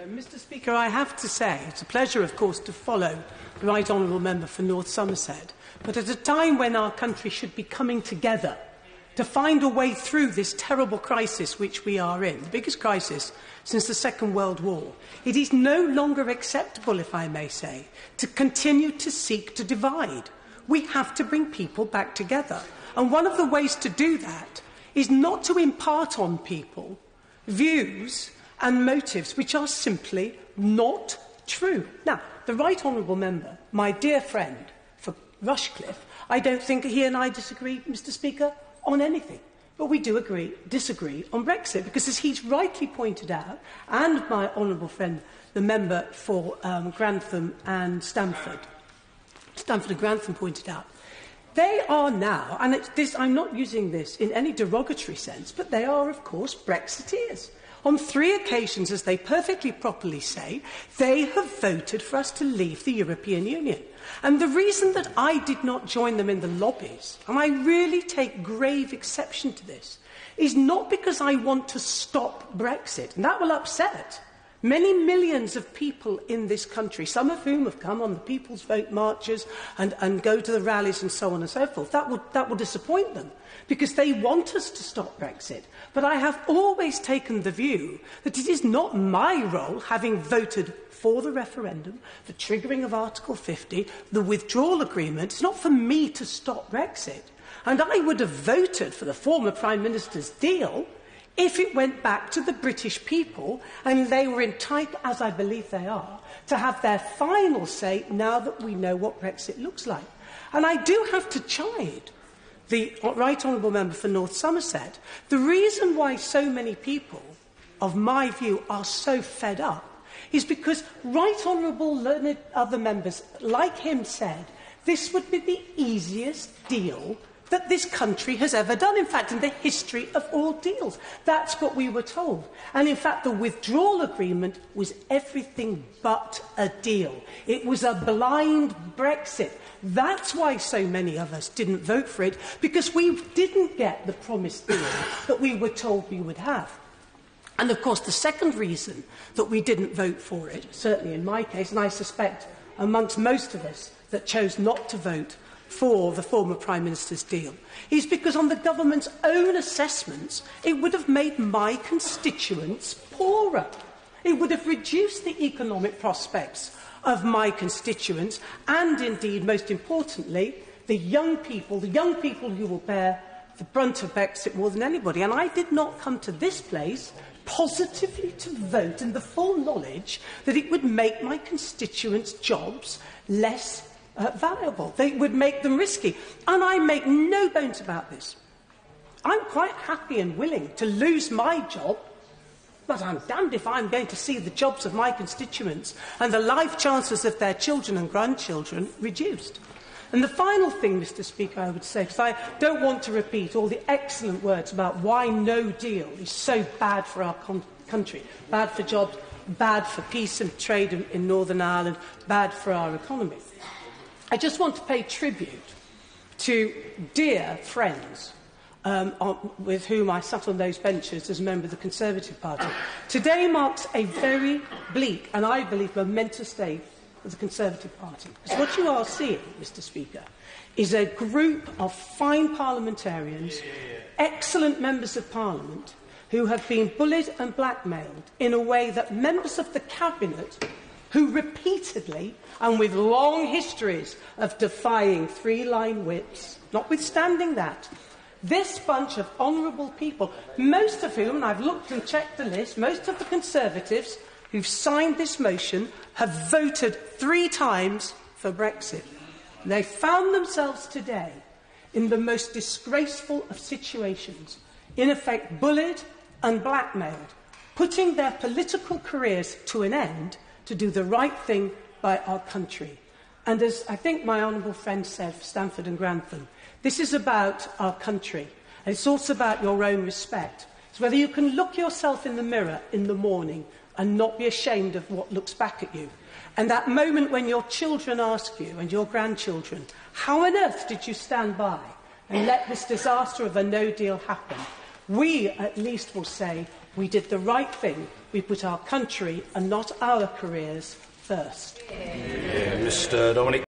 Mr. Speaker, I have to say, it's a pleasure, of course, to follow the Right Honourable Member for North Somerset, but at a time when our country should be coming together to find a way through this terrible crisis which we are in, the biggest crisis since the Second World War, it is no longer acceptable, if I may say, to continue to seek to divide. We have to bring people back together. And one of the ways to do that is not to impart on people views and motives which are simply not true. Now, the Right Honourable Member, my dear friend for Rushcliffe, I don't think he and I disagree, Mr. Speaker, on anything. But we do disagree on Brexit, because as he's rightly pointed out, and my honourable friend, the member for Grantham and Stamford and Grantham pointed out, they are now, and I'm not using this in any derogatory sense, but they are, of course, Brexiteers. On 3 occasions, as they perfectly properly say, they have voted for us to leave the European Union. And the reason that I did not join them in the lobbies, and I really take grave exception to this, is not because I want to stop Brexit, and that will upset many millions of people in this country, some of whom have come on the People's Vote marches and go to the rallies and so on and so forth. That will disappoint them, because they want us to stop Brexit. But I have always taken the view that it is not my role, having voted for the referendum, the triggering of Article 50, the withdrawal agreement, it's not for me to stop Brexit. And I would have voted for the former Prime Minister's deal if it went back to the British people and they were entitled, as I believe they are, to have their final say now that we know what Brexit looks like. And I do have to chide the Right Honourable Member for North Somerset. The reason why so many people, of my view, are so fed up is because Right Honourable learned other members like him said this would be the easiest deal that this country has ever done, in fact, in the history of all deals. That's what we were told. And in fact, the withdrawal agreement was everything but a deal. It was a blind Brexit. That's why so many of us didn't vote for it, because we didn't get the promised deal that we were told we would have. And of course, the second reason that we didn't vote for it, certainly in my case, and I suspect amongst most of us that chose not to vote for the former Prime Minister's deal, is because on the government's own assessments, it would have made my constituents poorer. It would have reduced the economic prospects of my constituents and, indeed, most importantly, the young people who will bear the brunt of Brexit more than anybody. And I did not come to this place positively to vote in the full knowledge that it would make my constituents' jobs less valuable. They would make them risky. And I make no bones about this. I'm quite happy and willing to lose my job, but I'm damned if I'm going to see the jobs of my constituents and the life chances of their children and grandchildren reduced. And the final thing, Mr. Speaker, I would say, because I don't want to repeat all the excellent words about why no deal is so bad for our country, bad for jobs, bad for peace and trade in Northern Ireland, bad for our economy. I just want to pay tribute to dear friends with whom I sat on those benches as a member of the Conservative Party. Today marks a very bleak and, I believe, momentous day for the Conservative Party. Because what you are seeing, Mr. Speaker, is a group of fine parliamentarians, excellent members of Parliament, who have been bullied and blackmailed in a way that members of the Cabinet, who repeatedly and with long histories of defying 3-line whips, notwithstanding that, this bunch of honourable people, most of whom, and I've looked and checked the list, most of the Conservatives who've signed this motion have voted 3 times for Brexit. They found themselves today in the most disgraceful of situations, in effect bullied and blackmailed, putting their political careers to an end to do the right thing by our country. And as I think my honourable friend said for Stamford and Grantham, this is about our country, and it's also about your own respect. It's whether you can look yourself in the mirror in the morning and not be ashamed of what looks back at you. And that moment when your children ask you, and your grandchildren, how on earth did you stand by and let this disaster of a no deal happen? We, at least, will say, We did the right thing. We put our country and not our careers first. Yeah, Mr. Dominic.